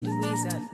reason.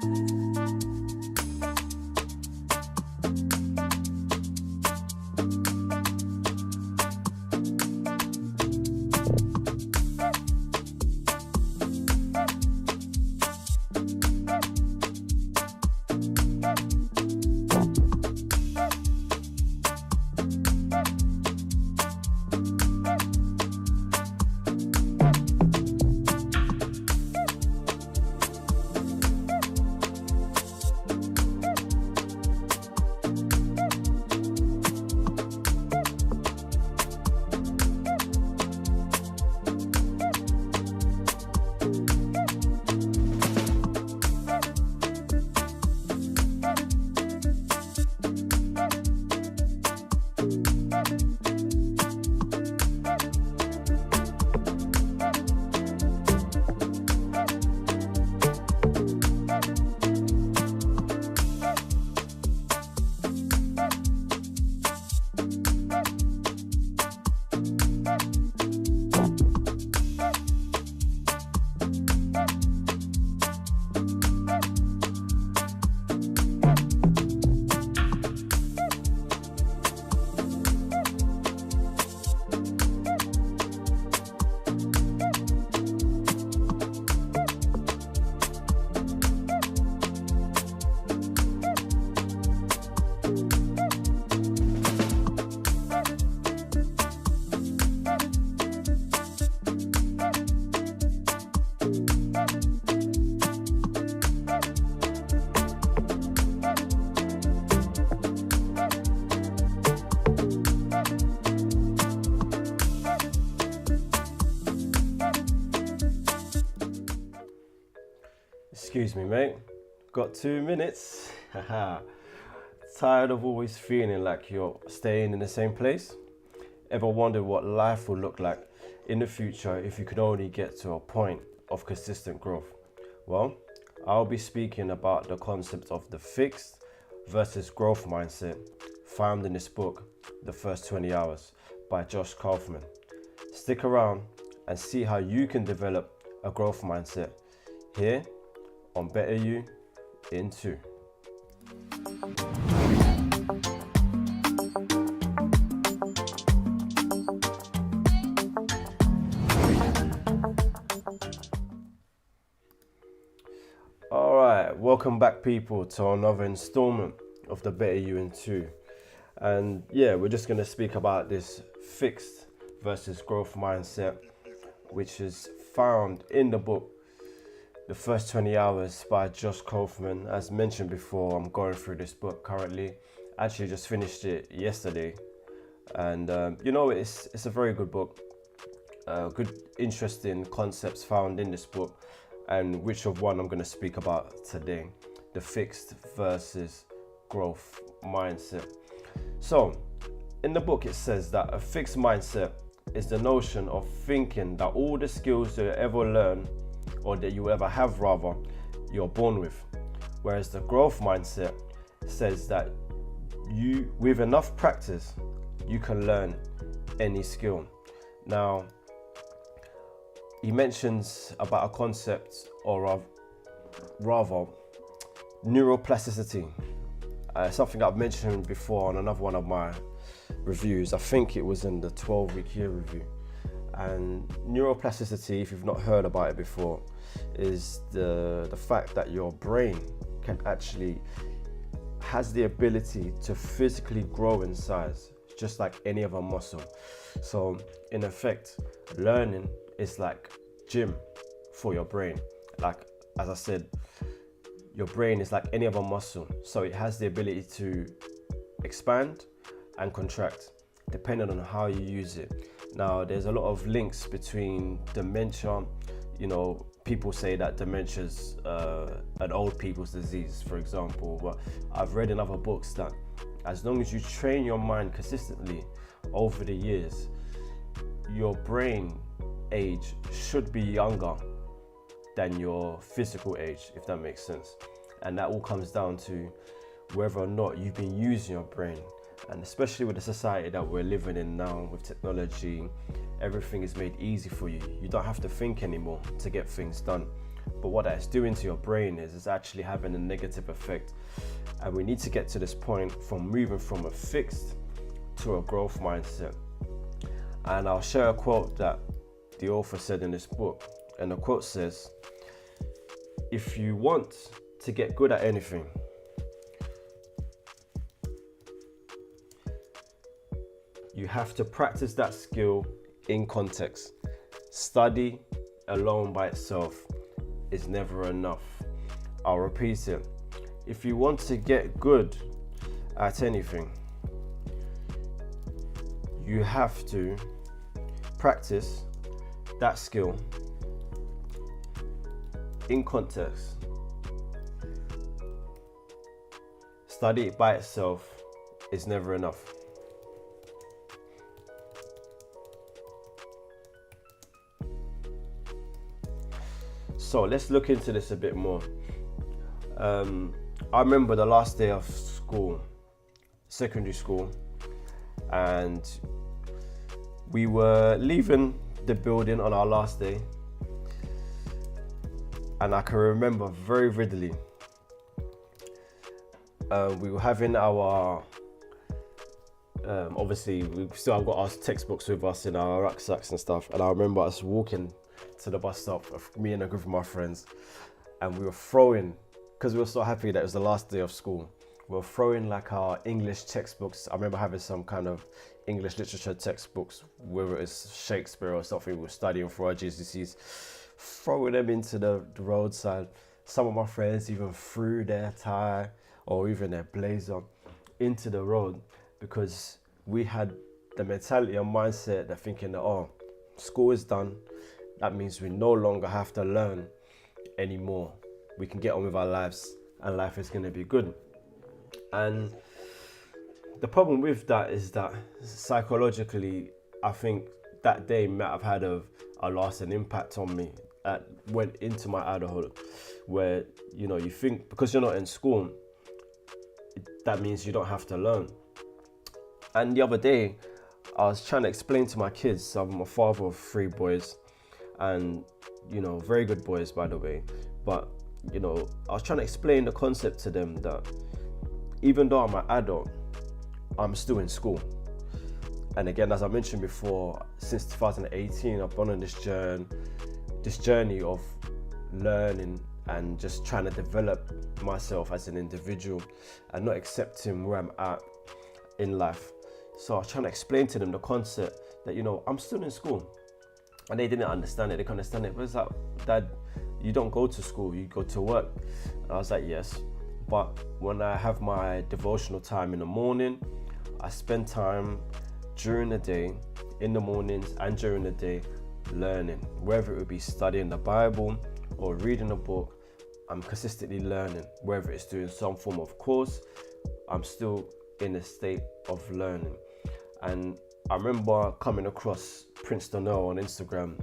Excuse me, mate. Got 2 minutes? Haha. Tired of always feeling like you're staying in the same place? Ever wondered what life would look like in the future if you could only get to a point of consistent growth? Well, I'll be speaking about the concept of the fixed versus growth mindset found in this book, The First 20 Hours by Kaufman. Stick around and see how you can develop a growth mindset here on Better You in 2. Alright, welcome back people to another installment of the Better You in 2. And yeah, we're just going to speak about this fixed versus growth mindset, which is found in the book The First 20 Hours by Kaufman. As mentioned before, I'm going through this book currently. Actually just finished it yesterday, and it's a very good book. Good interesting concepts found in this book, and which of one I'm going to speak about today, the fixed versus growth mindset. So in the book it says that a fixed mindset is the notion of thinking that all the skills you ever learn, or that you ever have rather, you're born with. Whereas the growth mindset says that you, with enough practice, you can learn any skill. Now, he mentions about a concept, or rather neuroplasticity. Something I've mentioned before on another one of my reviews. I think it was in the 12-week year review. And neuroplasticity, if you've not heard about it before, is the fact that your brain can actually has the ability to physically grow in size, just like any other muscle. So in effect, learning is like gym for your brain. Like, as I said, your brain is like any other muscle, so it has the ability to expand and contract depending on how you use it. Now, there's a lot of links between dementia. You know, people say that dementia is an old people's disease, for example. But I've read in other books that as long as you train your mind consistently over the years, your brain age should be younger than your physical age, if that makes sense. And that all comes down to whether or not you've been using your brain. And especially with the society that we're living in now, with technology, everything is made easy for you. You don't have to think anymore to get things done. but what that's doing to your brain is actually having a negative effect. And we need to get to this point from moving from a fixed to a growth mindset. And I'll share a quote that the author said in this book. And the quote says, if you want to get good at anything, you have to practice that skill in context. Study alone by itself is never enough. I'll repeat it. If you want to get good at anything, you have to practice that skill in context. Study it by itself is never enough. So let's look into this a bit more. I remember the last day of school, secondary school, and we were leaving the building on our last day, and I can remember very vividly. We were having our, obviously we still have got our textbooks with us in our rucksacks and stuff, and I remember us walking to the bus stop, me and a group of my friends, and we were throwing, because we were so happy that it was the last day of school, we were throwing like our English textbooks. I remember having some kind of English literature textbooks, whether it's Shakespeare or something we were studying for our GCSEs, throwing them into the roadside. Some of my friends even threw their tie or even their blazer into the road, because we had the mentality and mindset that thinking that, oh, school is done. That means we no longer have to learn anymore. We can get on with our lives and life is going to be good. And the problem with that is that psychologically, I think that day might have had a lasting impact on me that went into my adulthood, where, you know, you think because you're not in school, that means you don't have to learn. And the other day, I was trying to explain to my kids, I'm a father of 3 boys, and, you know, very good boys, by the way. But, you know, I was trying to explain the concept to them that even though I'm an adult, I'm still in school. And again, as I mentioned before, since 2018, I've gone on this journey of learning and just trying to develop myself as an individual and not accepting where I'm at in life. So I was trying to explain to them the concept that, you know, I'm still in school. And they didn't understand it. They couldn't understand it. But it's like, Dad, you don't go to school, you go to work. And I was like, yes. But when I have my devotional time in the morning, I spend time during the day, in the mornings and during the day, learning. Whether it would be studying the Bible or reading a book, I'm consistently learning. Whether it's doing some form of course, I'm still in a state of learning. And I remember coming across Prince Donnell on Instagram,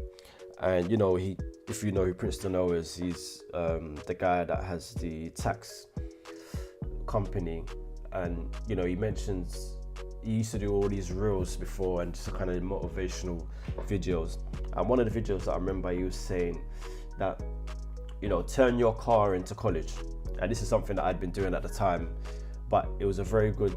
and you know, if you know who Prince Donnell is, he's the guy that has the tax company, and you know, he used to do all these reels before and just kind of motivational videos. And one of the videos that I remember, he was saying that, you know, turn your car into college. And this is something that I'd been doing at the time, but it was a very good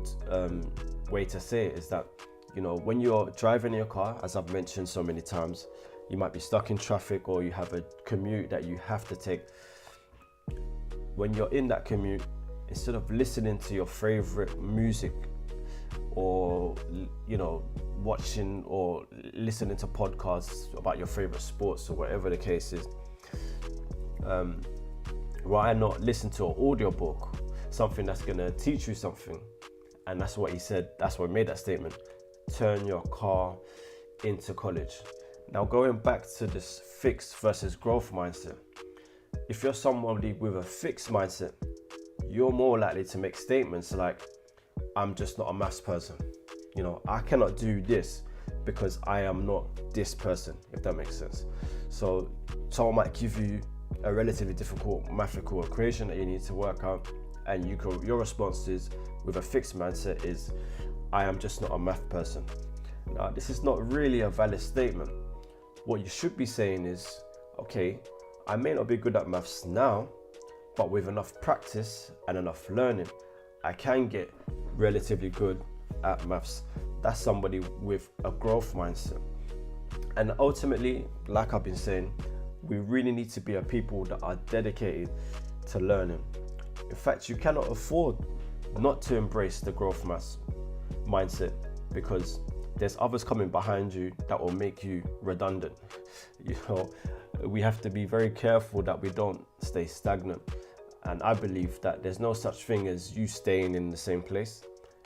way to say it, is that, you know, when you're driving in your car, as I've mentioned so many times, you might be stuck in traffic or you have a commute that you have to take. When you're in that commute, instead of listening to your favorite music or, you know, watching or listening to podcasts about your favorite sports or whatever the case is, why not listen to an audiobook, something that's going to teach you something? And that's what he said. That's what made that statement. Turn your car into college. Now, going back to this fixed versus growth mindset, if you're somebody with a fixed mindset, you're more likely to make statements like, I'm just not a maths person. You know, I cannot do this because I am not this person, if that makes sense. So someone might give you a relatively difficult mathematical equation that you need to work out, and your response is, with a fixed mindset, is, I am just not a math person. Now, this is not really a valid statement. What you should be saying is, okay, I may not be good at maths now, but with enough practice and enough learning, I can get relatively good at maths. That's somebody with a growth mindset. And ultimately, like I've been saying, we really need to be a people that are dedicated to learning. In fact, you cannot afford not to embrace the growth mindset, because there's others coming behind you that will make you redundant. We have to be very careful that we don't stay stagnant. And I believe that there's no such thing as you staying in the same place.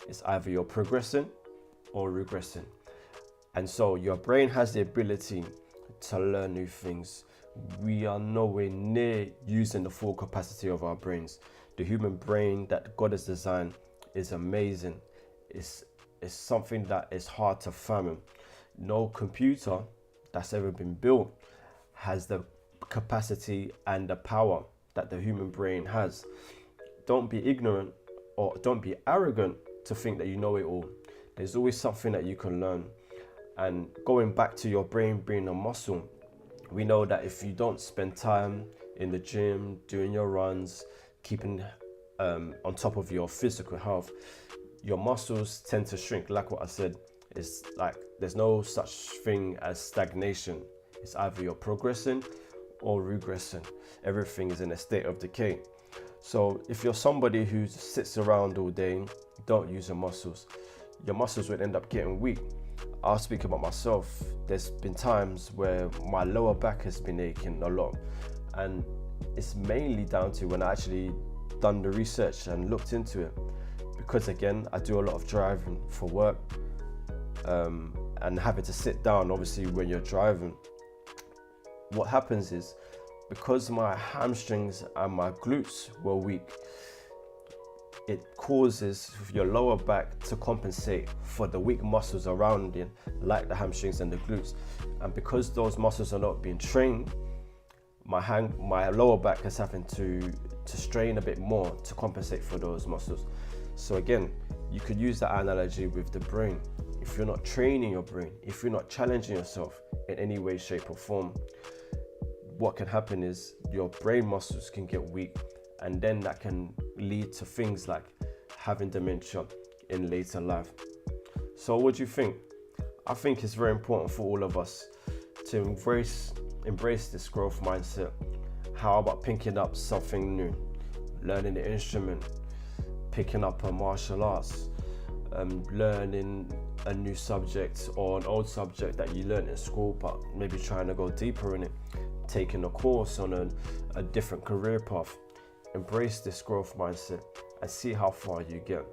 It's either you're progressing or regressing. And so your brain has the ability to learn new things. We are nowhere near using the full capacity of our brains. The human brain that God has designed is amazing. It's something that is hard to fathom. No computer that's ever been built has the capacity and the power that the human brain has. Don't be ignorant or don't be arrogant to think that you know it all. There's always something that you can learn. And going back to your brain being a muscle, we know that if you don't spend time in the gym, doing your runs, keeping on top of your physical health, your muscles tend to shrink. Like what I said, it's like there's no such thing as stagnation. It's either you're progressing or regressing. Everything is in a state of decay. So if you're somebody who sits around all day, don't use your muscles would end up getting weak. I'll speak about myself. There's been times where my lower back has been aching a lot, and it's mainly down to when I actually done the research and looked into it. Because again, I do a lot of driving for work, and having to sit down, obviously, when you're driving. What happens is, because my hamstrings and my glutes were weak, it causes your lower back to compensate for the weak muscles around it, like the hamstrings and the glutes. And because those muscles are not being trained, my lower back is having to strain a bit more to compensate for those muscles. So again, you could use that analogy with the brain. If you're not training your brain, if you're not challenging yourself in any way, shape or form, what can happen is your brain muscles can get weak, and then that can lead to things like having dementia in later life. So what do you think? I think it's very important for all of us to embrace this growth mindset. How about picking up something new, learning an instrument, picking up a martial arts, learning a new subject or an old subject that you learned in school, but maybe trying to go deeper in it, taking a course on a different career path. Embrace this growth mindset and see how far you get.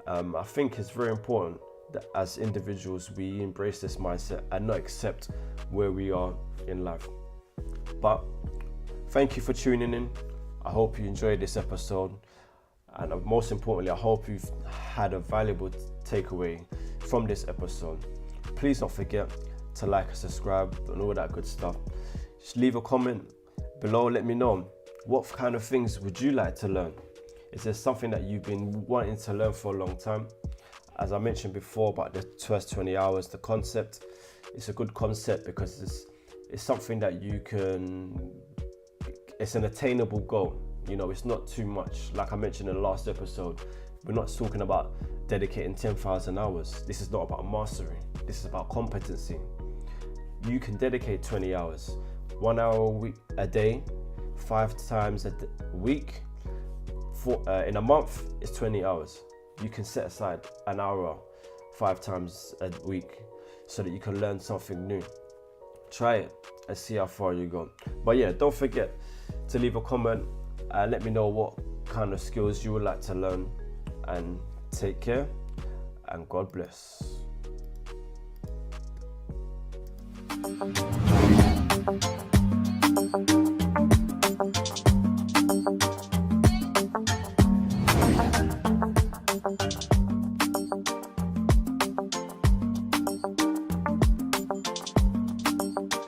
I think it's very important that as individuals we embrace this mindset and not accept where we are in life. But thank you for tuning in. I hope you enjoyed this episode, and most importantly, I hope you've had a valuable takeaway from this episode. Please don't forget to like and subscribe and all that good stuff. Just leave a comment below. Let me know, what kind of things would you like to learn? Is there something that you've been wanting to learn for a long time? As I mentioned before about the first 20 hours, the concept, it's a good concept because it's something that it's an attainable goal. It's not too much. Like I mentioned in the last episode, we're not talking about dedicating 10,000 hours. This is not about mastery. This is about competency. You can dedicate 20 hours, 1 hour a day, 5 times a week. In a month, it's 20 hours. You can set aside an hour 5 times a week so that you can learn something new. Try it and see how far you go. But yeah, don't forget to leave a comment and let me know what kind of skills you would like to learn. And take care and God bless.